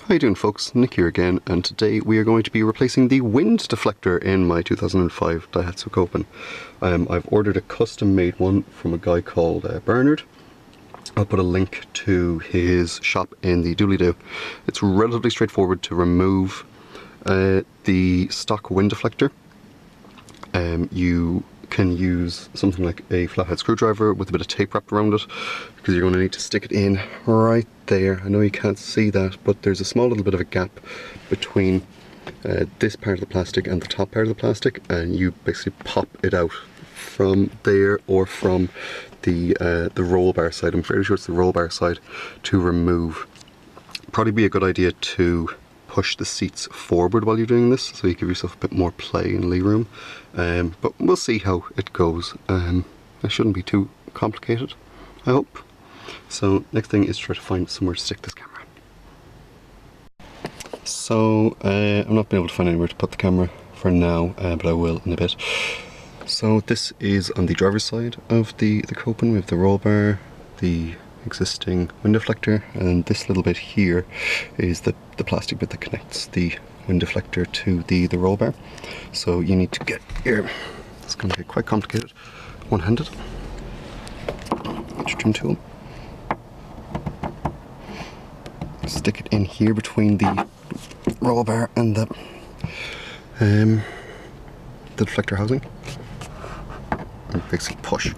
How you doing, folks? Nick here again, and today we are going to be replacing the wind deflector in my 2005 Daihatsu Copen. I've ordered a custom made one from a guy called Bernard. I'll put a link to his shop in the doobly-doo. It's relatively straightforward to remove the stock wind deflector. You can use something like a flathead screwdriver with a bit of tape wrapped around it, because you're going to need to stick it in right there. I know you can't see that, but there's a small little bit of a gap between this part of the plastic and the top part of the plastic, and you basically pop it out from there or from the roll bar side. I'm fairly sure it's the roll bar side to remove. Probably be a good idea to push the seats forward while you're doing this, so you give yourself a bit more play and lee room. But we'll see how it goes. It shouldn't be too complicated, I hope. So next thing is try to find somewhere to stick this camera. So I'm not being able to find anywhere to put the camera for now, but I will in a bit. So this is on the driver's side of the Copen. We have the roll bar, the existing wind deflector, and this little bit here is the plastic bit that connects the wind deflector to the roll bar. So you need to get your, it's going to get quite complicated, one-handed. Get your trim tool. Stick it in here between the roll bar and the deflector housing. And basically push.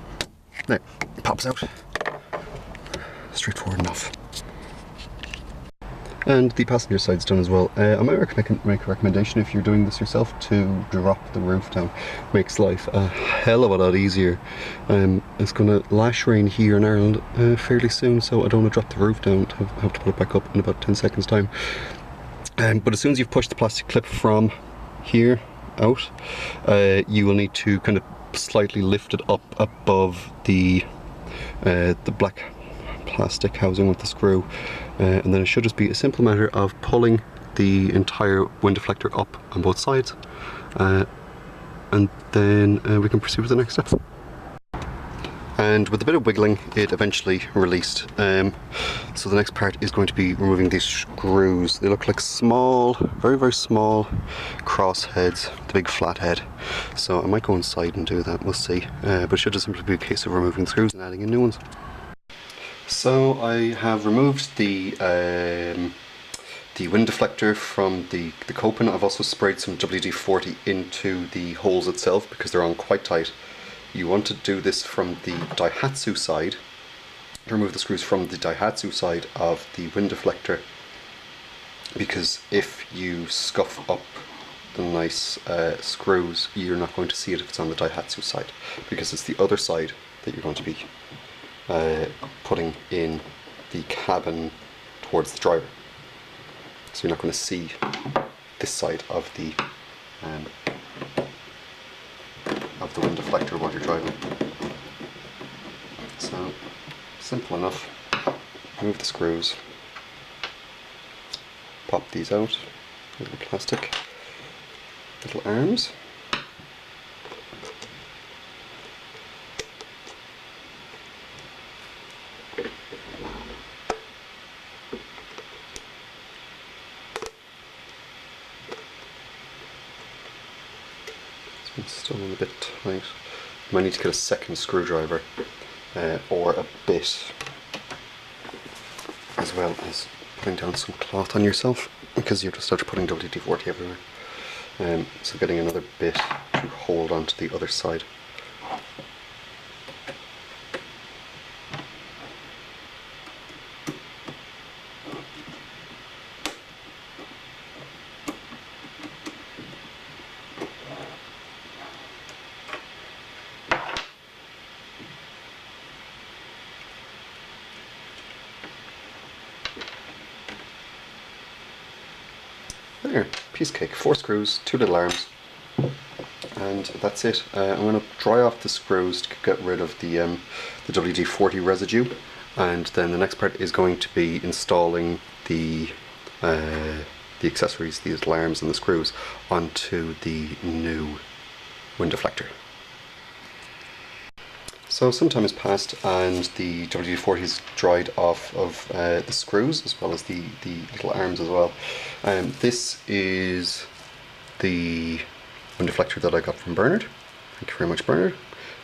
There, it pops out. Straightforward enough. And the passenger side's done as well. I might make a recommendation if you're doing this yourself to drop the roof down. Makes life a hell of a lot easier. It's going to lash rain here in Ireland fairly soon, so I don't want to drop the roof down, have to put it back up in about 10 seconds time. But as soon as you've pushed the plastic clip from here out, you will need to kind of slightly lift it up above the black plastic housing with the screw, and then it should just be a simple matter of pulling the entire wind deflector up on both sides, and then we can proceed with the next steps. And with a bit of wiggling, it eventually released. So the next part is going to be removing these screws. They look like small, very, very small cross heads, the big flat head. So I might go inside and do that, we'll see. But it should just simply be a case of removing the screws and adding in new ones. So I have removed the wind deflector from the Copen. I've also sprayed some WD-40 into the holes itself because they're on quite tight. You want to do this from the Daihatsu side, remove the screws from the Daihatsu side of the wind deflector, because if you scuff up the nice screws, you're not going to see it if it's on the Daihatsu side, because it's the other side that you're going to be putting in the cabin towards the driver. So you're not going to see this side of the wind deflector while you're driving. So simple enough. Remove the screws, pop these out, little plastic, little arms. It's still a bit tight. You might need to get a second screwdriver or a bit, as well as putting down some cloth on yourself, because you're just after putting WD-40 everywhere. So getting another bit to hold onto the other side. There, piece of cake. 4 screws, 2 little arms, and that's it. I'm going to dry off the screws to get rid of the WD-40 residue, and then the next part is going to be installing the accessories, these arms and the screws, onto the new wind deflector. So some time has passed and the WD-40's dried off of the screws as well as the little arms as well. This is the wind deflector that I got from Bernard. Thank you very much, Bernard.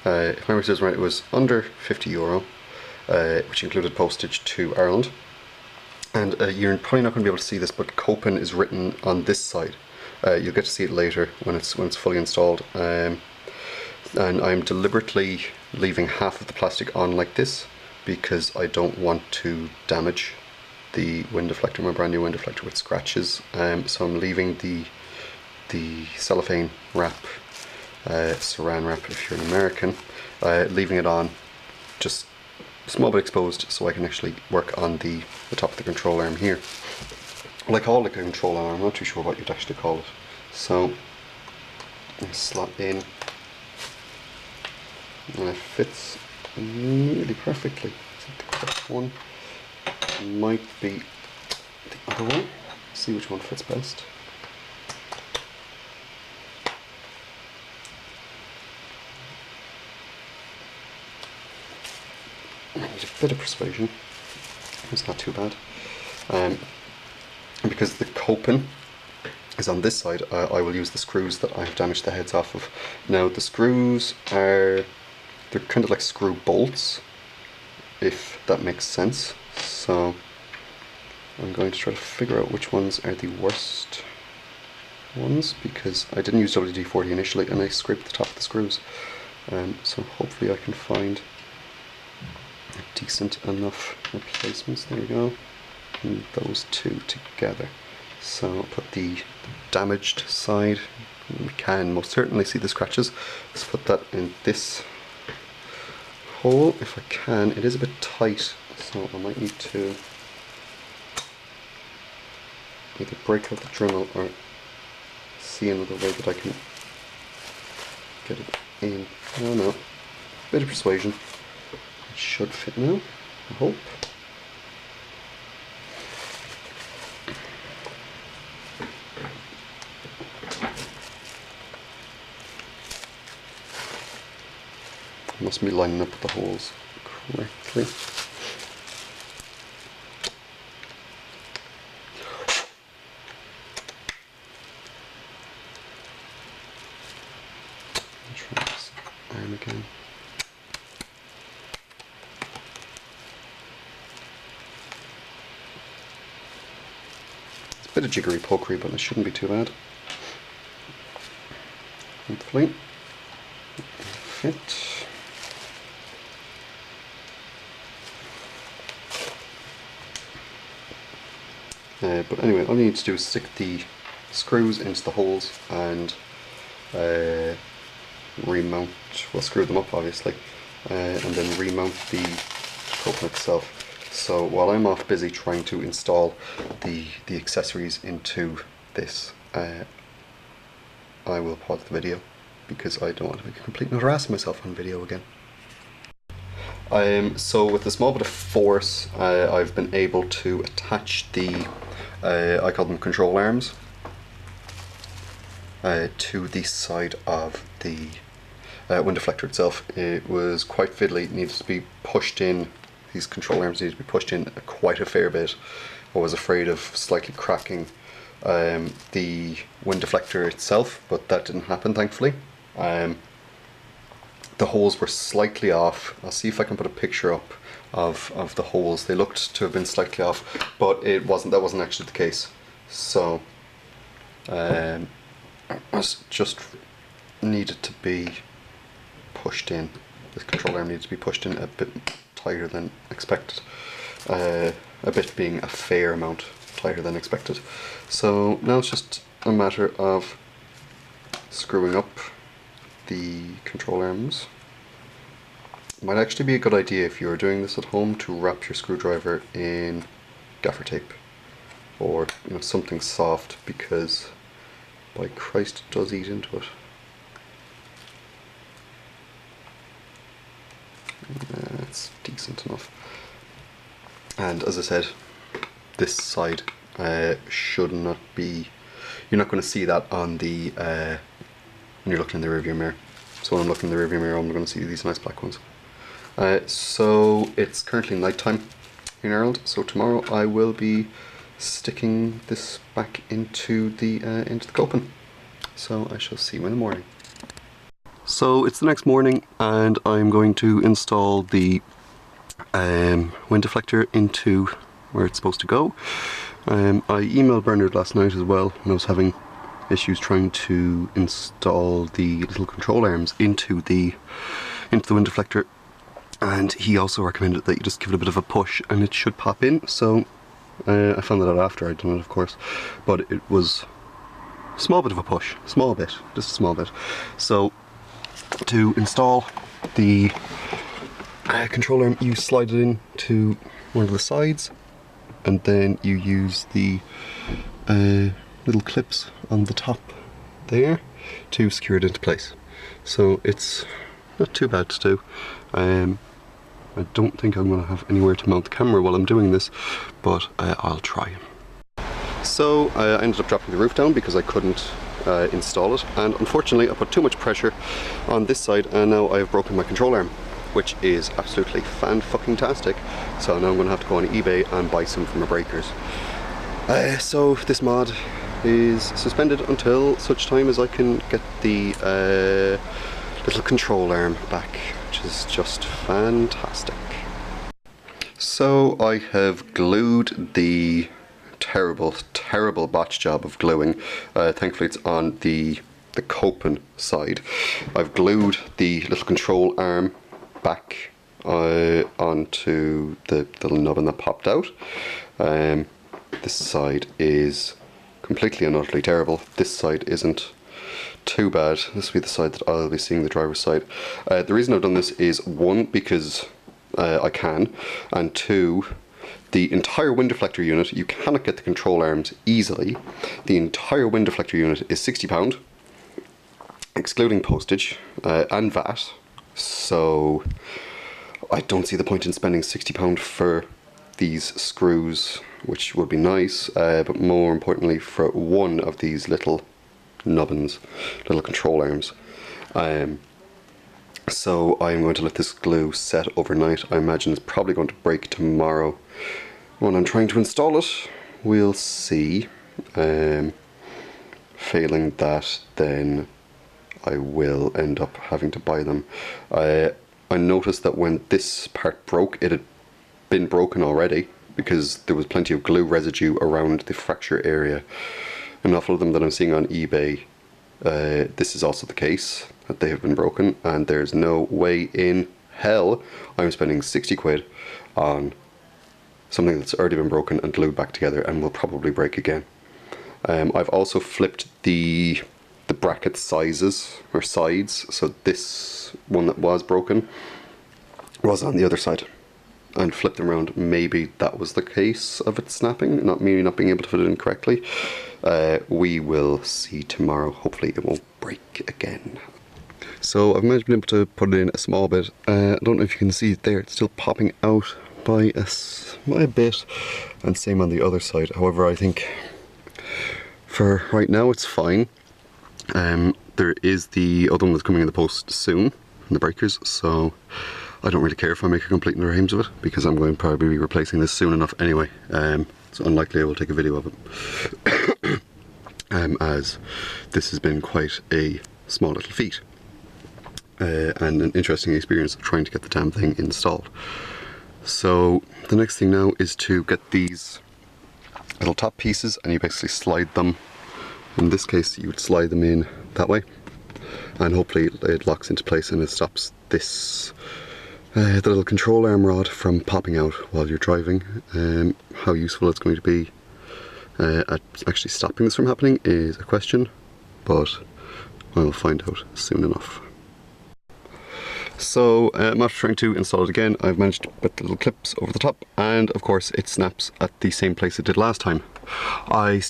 If memory serves right, it was under €50, which included postage to Ireland. And you're probably not going to be able to see this, but Copen is written on this side. You'll get to see it later when it's fully installed. And I'm deliberately leaving half of the plastic on like this because I don't want to damage the wind deflector, my brand new wind deflector, with scratches. So I'm leaving the cellophane wrap, saran wrap if you're an American, leaving it on just a small bit exposed so I can actually work on the top of the control arm here. Well, I call it a control arm, I'm not too sure what you'd actually call it. So I slot in and it fits nearly perfectly. I think the correct one might be the other one. See which one fits best. I need a bit of persuasion. It's not too bad. And because the Copen is on this side, I will use the screws that I've damaged the heads off of. Now the screws they're kind of like screw bolts, if that makes sense. So I'm going to try to figure out which ones are the worst ones, because I didn't use WD-40 initially and I scraped the top of the screws. So hopefully I can find a decent enough replacements. There we go. And those two together. So I'll put the damaged side. We can most certainly see the scratches. Let's put that in this hole if I can. It is a bit tight, so I might need to either break out the Dremel or see another way that I can get it in. Oh no, bit of persuasion. It should fit now, I hope. Must be lining up the holes correctly. Try this arm again. It's a bit of jiggery pokery, but it shouldn't be too bad. Hopefully, fit. But anyway, all you need to do is stick the screws into the holes and remount, well, screw them up obviously, and then remount the Copen itself. So while I'm off busy trying to install the accessories into this, I will pause the video because I don't want to make a complete and utter ass of myself on video again. So with a small bit of force, I've been able to attach the, I call them control arms, to the side of the wind deflector itself. It was quite fiddly, it needed to be pushed in, these control arms needed to be pushed in quite a fair bit. I was afraid of slightly cracking the wind deflector itself, but that didn't happen thankfully. The holes were slightly off. I'll see if I can put a picture up of the holes. They looked to have been slightly off, but it wasn't. That wasn't actually the case. So it was just needed to be pushed in. The control arm needed to be pushed in a bit tighter than expected. A bit being a fair amount tighter than expected. So now it's just a matter of screwing up the control arms. It might actually be a good idea if you're doing this at home to wrap your screwdriver in gaffer tape or something soft, because by Christ it does eat into it. That's decent enough. And as I said, this side should not be, you're not going to see that on the when you're looking in the rearview mirror. So when I'm looking in the rearview mirror, I'm going to see these nice black ones. So it's currently night time in Ireland, so tomorrow I will be sticking this back into the Copen. So I shall see you in the morning. So it's the next morning and I'm going to install the wind deflector into where it's supposed to go. I emailed Bernard last night as well when I was having issues trying to install the little control arms into the wind deflector, and he also recommended that you just give it a bit of a push and it should pop in. So I found that out after I'd done it, of course, but it was a small bit of a push, just a small bit. So to install the control arm, you slide it in to one of the sides, and then you use the little clips on the top there to secure it into place. So it's not too bad to do. I don't think I'm going to have anywhere to mount the camera while I'm doing this, but I'll try. So I ended up dropping the roof down because I couldn't install it, and unfortunately I put too much pressure on this side and now I've broken my control arm, which is absolutely fan-fucking-tastic. So now I'm going to have to go on eBay and buy some from a breakers. So this mod is suspended until such time as I can get the little control arm back, which is just fantastic. So I have glued the terrible botch job of gluing. Thankfully it's on the Copen side. I've glued the little control arm back onto the little nubbin that popped out. This side is completely and utterly terrible. This side isn't too bad. This will be the side that I'll be seeing, the driver's side. The reason I've done this is, one, because I can, and two, the entire wind deflector unit, you cannot get the control arms easily. The entire wind deflector unit is £60, excluding postage and VAT. So I don't see the point in spending £60 for these screws, which would be nice, but more importantly for one of these little nubbins, little control arms. So I'm going to let this glue set overnight. I imagine it's probably going to break tomorrow when I'm trying to install it. We'll see. Failing that, then I will end up having to buy them. I noticed that when this part broke, it had been broken already because there was plenty of glue residue around the fracture area. An awful of them that I'm seeing on eBay, this is also the case, that they have been broken, and there's no way in hell I'm spending 60 quid on something that's already been broken and glued back together and will probably break again. I've also flipped the bracket sizes or sides, so this one that was broken was on the other side, and flipped them around. Maybe that was the case of it snapping, me not being able to fit it in correctly. We will see tomorrow. Hopefully it won't break again. So I've managed to be able to put it in a small bit. I don't know if you can see it there, it's still popping out by a bit, and same on the other side. However, I think for right now it's fine. There is the other one that's coming in the post soon, in the breakers, so I don't really care if I make a complete new range of it, because I'm going to probably be replacing this soon enough anyway. It's unlikely I will take a video of it, as this has been quite a small little feat, and an interesting experience of trying to get the damn thing installed. So the next thing now is to get these little top pieces, and you basically slide them. In this case you would slide them in that way, and hopefully it locks into place and it stops this the little control arm rod from popping out while you're driving. How useful it's going to be at actually stopping this from happening is a question, but I'll find out soon enough. So after trying to install it again, I've managed to put the little clips over the top, and of course it snaps at the same place it did last time. I'm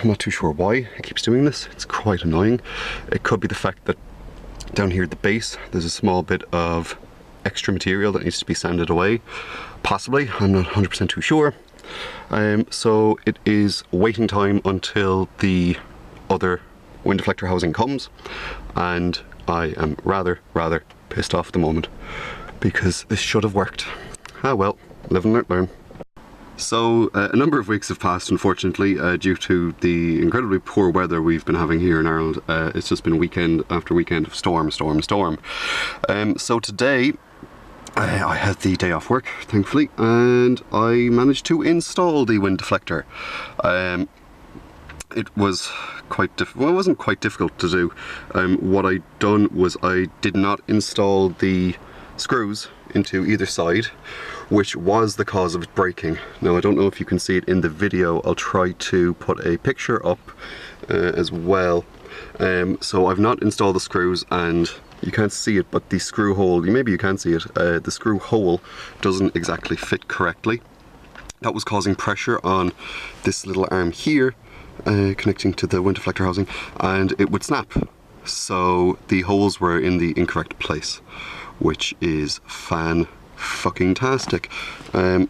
not too sure why it keeps doing this. It's quite annoying. It could be the fact that down here at the base there's a small bit of extra material that needs to be sanded away. Possibly, I'm not 100% too sure. So it is waiting time until the other wind deflector housing comes, and I am rather pissed off at the moment because this should have worked. Ah well, live and learn. So a number of weeks have passed, unfortunately, due to the incredibly poor weather we've been having here in Ireland. It's just been weekend after weekend of storm. So today I had the day off work, thankfully, and I managed to install the wind deflector. It was quite difficult. Well, it wasn't quite difficult to do. What I'd done was I did not install the screws into either side, which was the cause of it breaking. Now I don't know if you can see it in the video. I'll try to put a picture up as well. So I've not installed the screws, and you can't see it, but the screw hole, maybe you can see it, the screw hole doesn't exactly fit correctly. That was causing pressure on this little arm here, connecting to the wind deflector housing, and it would snap. So the holes were in the incorrect place, which is fan-fucking-tastic. I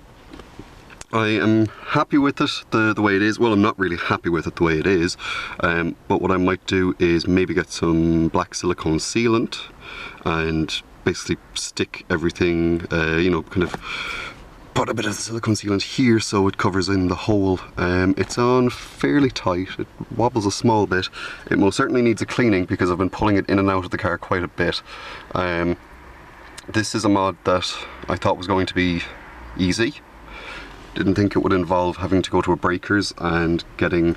am happy with it the way it is. Well, I'm not really happy with it the way it is, but what I might do is maybe get some black silicone sealant and basically stick everything, you know, kind of put a bit of the silicone sealant here so it covers in the hole. It's on fairly tight, it wobbles a small bit. It most certainly needs a cleaning because I've been pulling it in and out of the car quite a bit. This is a mod that I thought was going to be easy. Didn't think it would involve having to go to a breakers and getting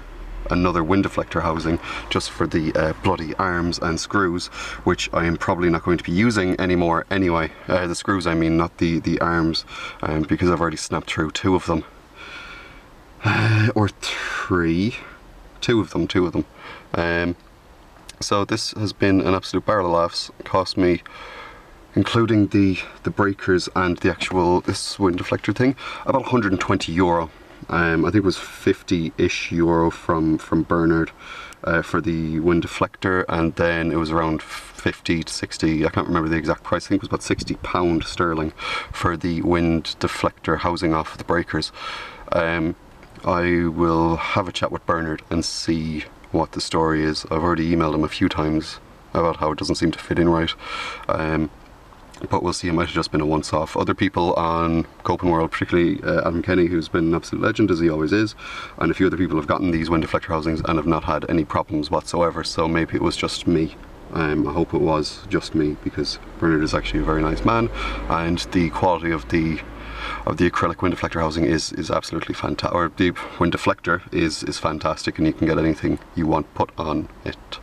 another wind deflector housing just for the bloody arms and screws, which I am probably not going to be using anymore anyway. The screws I mean, not the arms, because I've already snapped through two of them. Or three. Two of them. So this has been an absolute barrel of laughs. It cost me, including the breakers and the actual this wind deflector thing, about €120. I think it was 50-ish euro from Bernard for the wind deflector, and then it was around 50 to 60, I can't remember the exact price, I think it was about £60 sterling for the wind deflector housing off the breakers. I will have a chat with Bernard and see what the story is. I've already emailed him a few times about how it doesn't seem to fit in right. But we'll see, it might have just been a once-off. Other people on Copen World, particularly Adam Kenny, who's been an absolute legend, as he always is, and a few other people have gotten these wind deflector housings and have not had any problems whatsoever, so maybe it was just me. I hope it was just me, because Bernard is actually a very nice man, and the quality of the acrylic wind deflector housing is absolutely fantastic, or the wind deflector is fantastic, and you can get anything you want put on it.